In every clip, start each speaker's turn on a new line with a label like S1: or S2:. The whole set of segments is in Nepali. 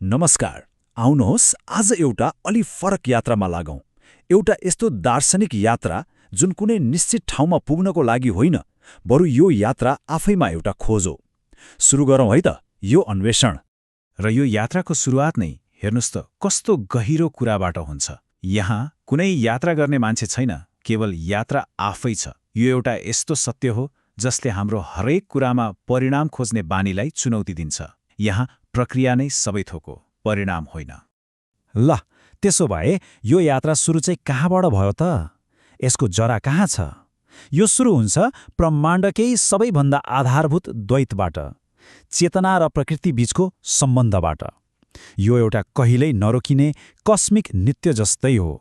S1: नमस्कार। आउनुहोस् आज एउटा अलि फरक यात्रामा लागौं। एउटा यस्तो दार्शनिक यात्रा जुन कुनै निश्चित ठाउँमा पुग्नको लागि होइन, बरु यो यात्रा आफैमा एउटा खोज हो। सुरु गरौँ है त यो अन्वेषण।
S2: र यो यात्राको सुरुवात नै हेर्नुस् त कस्तो गहिरो कुराबाट हुन्छ। यहाँ कुनै यात्रा गर्ने मान्छे छैन, केवल यात्रा आफै छ। यो एउटा यस्तो सत्य हो जसले हाम्रो हरेक कुरामा परिणाम खोज्ने बानीलाई चुनौती दिन्छ। यहाँ प्रक्रिया नै सबै थोक हो, परिणाम होइन।
S3: ल त्यसो भए यो यात्रा सुरु चाहिँ कहाँबाट भयो त? यसको जरा कहाँ छ? यो सुरु हुन्छ ब्रह्माण्डकै सबैभन्दा आधारभूत द्वैतबाट, चेतना र प्रकृति बीचको सम्बन्धबाट। यो एउटा कहिल्यै नरोकिने कस्मिक नृत्य जस्तै हो।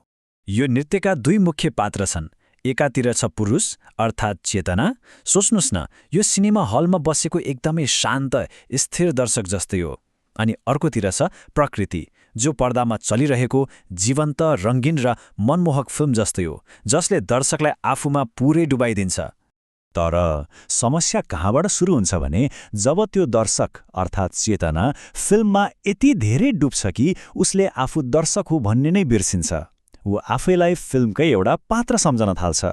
S1: यो नृत्यका दुई मुख्य पात्र छन्। एकातिर छ पुरुष अर्थात् चेतना। सोच्नुस् न, यो सिनेमा हलमा बसेको एकदमै शान्त स्थिर दर्शक जस्तै हो। अनि अर्कोतिर छ प्रकृति, जो पर्दामा चलिरहेको जीवन्त, रङ्गीन र मनमोहक फिल्म जस्तै हो, जसले दर्शकलाई आफूमा पुरै डुबाइदिन्छ।
S3: तर समस्या कहाँबाट सुरु हुन्छ भने जब त्यो दर्शक अर्थात् चेतना फिल्ममा यति धेरै डुब्छ कि उसले आफू दर्शक हो भन्ने नै बिर्सिन्छ। ऊ आफैलाई फिल्मकै एउटा पात्र सम्झन थाल्छ।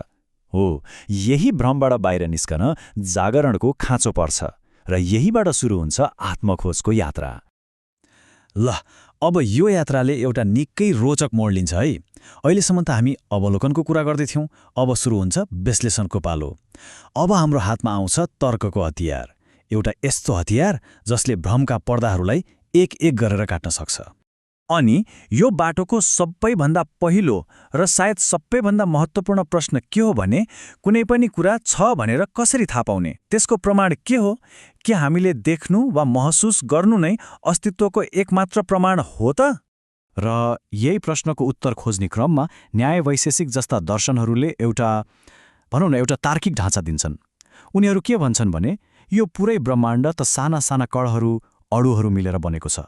S3: हो, यही भ्रमबाट बाहिर निस्कन जागरणको खाँचो पर्छ र यहीबाट सुरु हुन्छ आत्मखोजको यात्रा। ल अब यो यात्राले एउटा निकै रोचक मोड लिन्छ है। अहिलेसम्म त हामी अवलोकनको कुरा गर्दैथ्यौँ, अब सुरु हुन्छ विश्लेषणको पालो। अब हाम्रो हातमा आउँछ तर्कको हतियार, एउटा यस्तो हतियार जसले भ्रमका पर्दाहरूलाई एक एक गरेर काट्न सक्छ।
S2: अनि यो बाटोको सबैभन्दा पहिलो र सायद सबैभन्दा महत्त्वपूर्ण प्रश्न के हो भने कुनै पनि कुरा छ भनेर कसरी थाहा पाउने? त्यसको प्रमाण के हो? के हामीले देख्नु वा महसुस गर्नु नै अस्तित्वको एकमात्र प्रमाण हो त?
S3: र यही प्रश्नको उत्तर खोज्ने क्रममा न्याय वैशेषिक जस्ता दर्शनहरूले एउटा तार्किक ढाँचा दिन्छन्। उनीहरू के भन्छन् भने यो पुरै ब्रह्माण्ड त साना साना कणहरू, अणुहरू मिलेर बनेको छ।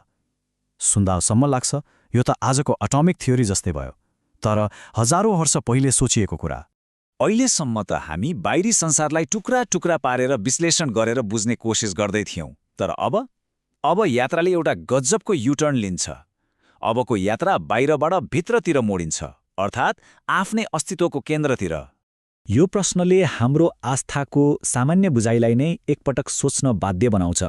S3: सुन्दासम्म लाग्छ यो त आजको एटमिक थ्योरी जस्तै भयो, तर हजारौँ वर्ष पहिले सोचिएको कुरा।
S2: अहिलेसम्म त हामी बाहिरी संसारलाई टुक्रा टुक्रा पारेर विश्लेषण गरेर बुझ्ने कोसिस गर्दै थियौँ, तर अब यात्राले एउटा गजबको युटर्न लिन्छ। अबको यात्रा बाहिरबाट भित्रतिर मोडिन्छ, अर्थात् आफ्नै अस्तित्वको केन्द्रतिर।
S3: यो प्रश्नले हाम्रो आस्थाको सामान्य बुझाइलाई नै एकपटक सोच्न बाध्य बनाउँछ।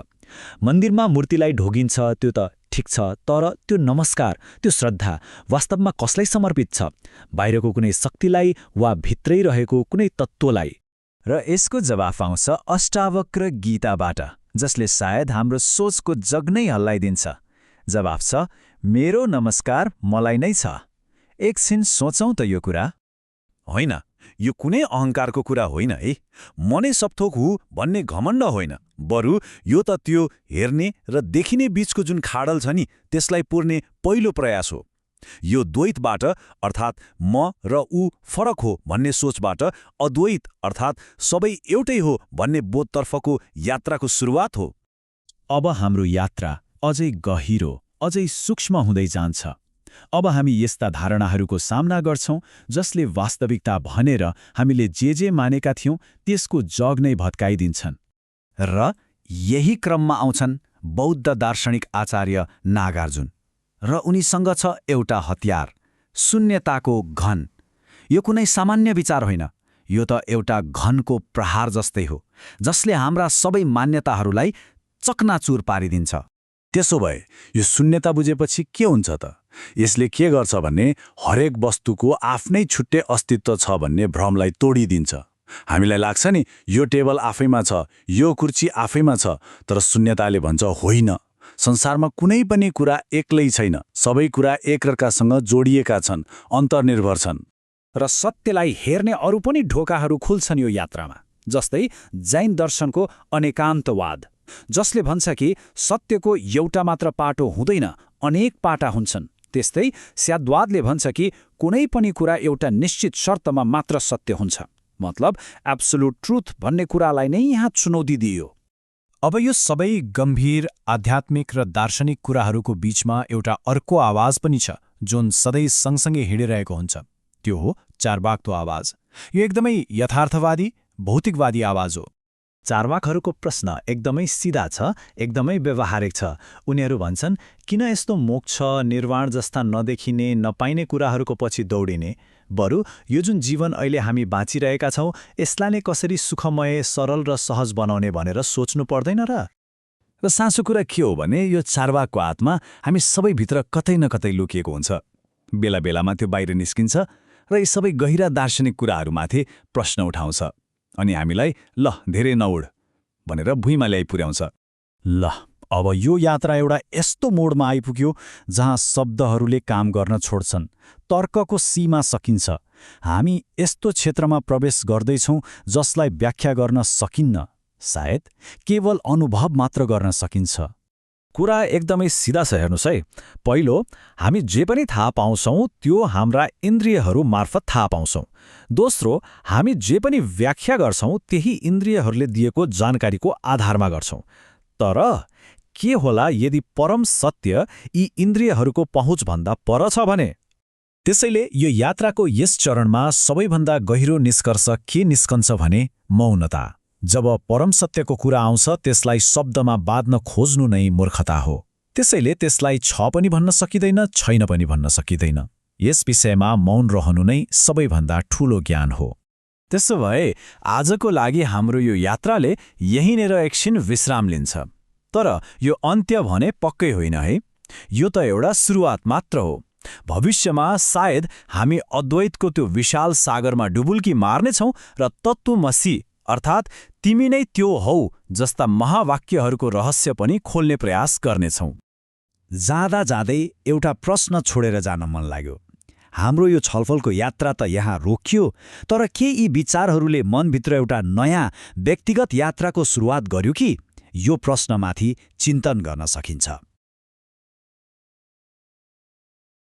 S3: मन्दिरमा मूर्तिलाई ढोगिन्छ, त्यो त ठिक छ, तर त्यो नमस्कार, त्यो श्रद्धा वास्तवमा कसलाई समर्पित छ? बाहिरको कुनै शक्तिलाई वा भित्रै रहेको कुनै तत्त्वलाई?
S2: र यसको जवाफ आउँछ अष्टावक्र गीताबाट, जसले सायद हाम्रो सोचको जग नै हल्लाइदिन्छ। जवाफ छ मेरो नमस्कार मलाई नै छ। एकछिन सोचौँ त यो कुरा।
S1: होइन, यो कुनै अहङ्कारको कुरा होइन है। म नै सबथोक हुँ भन्ने घमण्ड होइन, बरु यो त त्यो हेर्ने र देखिने बीचको जुन खाडल छ नि, त्यसलाई पुर्ने पहिलो प्रयास हो। यो द्वैतबाट अर्थात् म र ऊ फरक हो भन्ने सोचबाट अद्वैत अर्थात् सबै एउटै हो भन्ने बोधतर्फको यात्राको सुरुवात हो।
S3: अब हाम्रो यात्रा अझै गहिरो, अझै सूक्ष्म हुँदै जान्छ। अब हामी यस्ता धारणाहरूको सामना गर्छौं जसले वास्तविकता भनेर हामीले जे मानेका थियौं त्यसको जग नै भत्काइदिन्छन्।
S2: र यही क्रममा आउँछन् बौद्ध दार्शनिक आचार्य नागार्जुन, र उनीसँग छ एउटा हतियार, शून्यताको घन। यो कुनै सामान्य विचार होइन, यो त एउटा घनको प्रहार जस्तै हो, जसले हाम्रा सबै मान्यताहरूलाई चकनाचुर पारिदिन्छ।
S1: त्यसो भए यो शून्यता बुझेपछि के हुन्छ त? यसले के गर्छ भने हरेक वस्तुको आफ्नै छुट्टै अस्तित्व छ भन्ने भ्रमलाई तोडिदिन्छ। हामीलाई लाग्छ नि यो टेबल आफैमा छ, यो कुर्सी आफैमा छ, तर शून्यताले भन्छ होइन, संसारमा कुनै पनि कुरा एक्लै छैन, सबै कुरा एकअर्कासँग जोडिएका छन्, अन्तर्निर्भर छन्।
S2: र सत्यलाई हेर्ने अरू पनि ढोकाहरू खुल्छन् यो यात्रामा, जस्तै जैन दर्शनको अनेकान्तवाद, जसले भन्छ कि सत्यको एउटा मात्र पाटो हुँदैन, अनेक पाटा हुन्छन्। त्यस्तै स्याद्वादले भन्छ कि कुनै पनि कुरा एउटा निश्चित शर्तमा मात्र सत्य हुन्छ, मतलब एब्सोल्युट ट्रुथ भन्ने कुरालाई नै यहाँ चुनौती दिइयो।
S3: अब यो सबै गम्भीर आध्यात्मिक र दार्शनिक कुराहरूको बीचमा एउटा अर्को आवाज पनि छ जुन सधैँ सँगसँगै हिँडिरहेको हुन्छ। त्यो हो चारबागको आवाज। यो एकदमै यथार्थवादी, भौतिकवादी आवाज हो। चारवाकहरूको प्रश्न एकदमै सिधा छ, एकदमै व्यवहारिक छ। उनीहरू भन्छन्, किन यस्तो मोक्ष, निर्वाण जस्ता नदेखिने, नपाइने कुराहरूको पछि दौडिने? बरु यो जुन जीवन अहिले हामी बाँचिरहेका छौँ, यसलाई नै कसरी सुखमय, सरल र सहज बनाउने भनेर सोच्नु पर्दैन र?
S2: र साँचो कुरा के हो भने यो चारवाकको आत्मा हामी सबैभित्र कतै न कतै लुकिएको हुन्छ। बेला बेलामा त्यो बाहिर निस्किन्छ र यी सबै गहिरा दार्शनिक कुराहरूमाथि प्रश्न उठाउँछ अनि हामीलाई ल धेरै नउड भनेर भुइँमा ल्याइ पुर्याउँछ।
S3: ल, अब यो यात्रा एउटा यस्तो मोडमा आइपुग्यो जहाँ शब्दहरूले काम गर्न छोड्छन्, तर्कको सीमा सकिन्छ। हामी यस्तो क्षेत्रमा प्रवेश गर्दैछौँ जसलाई व्याख्या गर्न सकिन्न, सायद केवल अनुभव मात्र गर्न सकिन्छ।
S2: कुरा एकदमै सिधा छ, हेर्नुहोस् है। पहिलो, हामी जे पनि थाहा पाउँछौँ त्यो हाम्रा इन्द्रियहरू मार्फत थाहा पाउँछौँ। दोस्रो, हामी जे पनि व्याख्या गर्छौँ त्यही इन्द्रियहरूले दिएको जानकारीको आधारमा गर्छौँ। तर के होला यदि परम सत्य यी इन्द्रियहरूको पहुँचभन्दा पर छ भने?
S3: त्यसैले यो यात्राको यस चरणमा सबैभन्दा गहिरो निष्कर्ष के निस्कन्छ भने मौनता। जब परम सत्यको कुरा आउँछ त्यसलाई शब्दमा बाँध्न खोज्नु नै मूर्खता हो। त्यसैले त्यसलाई छ पनि भन्न सकिँदैन, छैन पनि भन्न सकिँदैन। यस विषयमा मौन रहनु नै सबैभन्दा ठूलो ज्ञान हो।
S2: त्यसो भए आजको लागि हाम्रो यो यात्राले यहीँनिर एकछिन विश्राम लिन्छ। तर यो अन्त्य भने पक्कै होइन है। यो त एउटा सुरुवात मात्र हो। भविष्यमा सायद हामी अद्वैतको त्यो विशाल सागरमा डुबुल्की मार्नेछौँ र तत्त्वमसि अर्थात् तिमी नै त्यो हौ जस्ता महावाक्यहरूको रहस्य पनि खोल्ने प्रयास गर्नेछौँ।
S1: जाँदा जाँदै एउटा प्रश्न छोडेर जान मन लाग्यो। हाम्रो यो छलफलको यात्रा त यहाँ रोकियो, तर के यी विचारहरूले मनभित्र एउटा नयाँ व्यक्तिगत यात्राको सुरुवात गर्यो कि यो प्रश्नमाथि चिन्तन गर्न सकिन्छ।